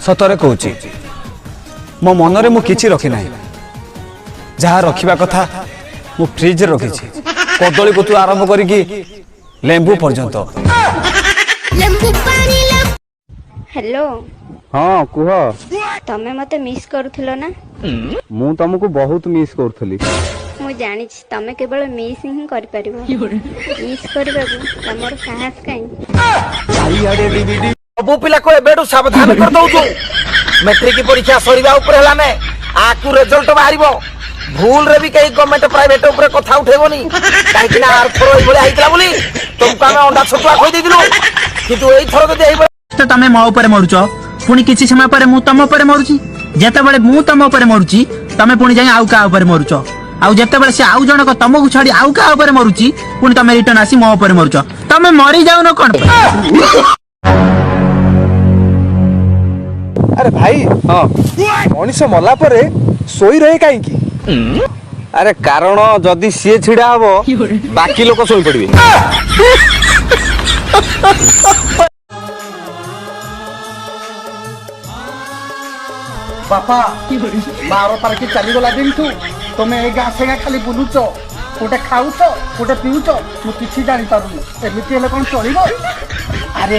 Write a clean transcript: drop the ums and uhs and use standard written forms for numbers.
सतरे कहूची मो मनरे मु किछि रखी नाही जहाँ रखिबा कथा मु फ्रिज रे रखिछि कदली को तू आरंभ करिकी लेंबू पर्यंत। हेलो हाँ कुह तमे मते मिस करूथिलो ना मु तुमको बहुत मिस करूथली मु जानि तमे केवल मिस ही कर परिबो मिस करबाबू तमर साहस काई सब पिला को एबेडू सावधान कर दउछु मैट्रिक परीक्षा सरीबा ऊपर हला ने आकु रिजल्ट बाहरिबो भूल रे भी कई गवर्नमेंट प्राइवेट ऊपर कथा उठेबोनी काहे कि ना आर थरो एई बोले आइतला बोली तुमको हम अंडा छतुआ खोई देदिलु किंतु एई थरो जदी एई तो तमे मो ऊपर मरुच पुणी किछि समय पर मु तम ऊपर मरुची जेते बेले मु तम ऊपर मरुची तमे पुणी जाई आउ का ऊपर मरुच आउ जेते बेले से आउ जनक तमको छाडी आउ का ऊपर मरुची पुणी तमे रिटर्न आसी मो ऊपर मरुच तमे मरी जाउ न कोन। अरे भाई हाँ मनीष मला परे सोई रहे कहीं अरे कारण जदि सी छिड़ा हम बाकी लोक सोई पड़े बापा 12 तारीख चली गला दिन तू तुम ए गाँ से खाली बुलुच गोटे खाऊच गोटे पीऊच मु किसी जानी पारुनी एमती हेले कौन चलो। अरे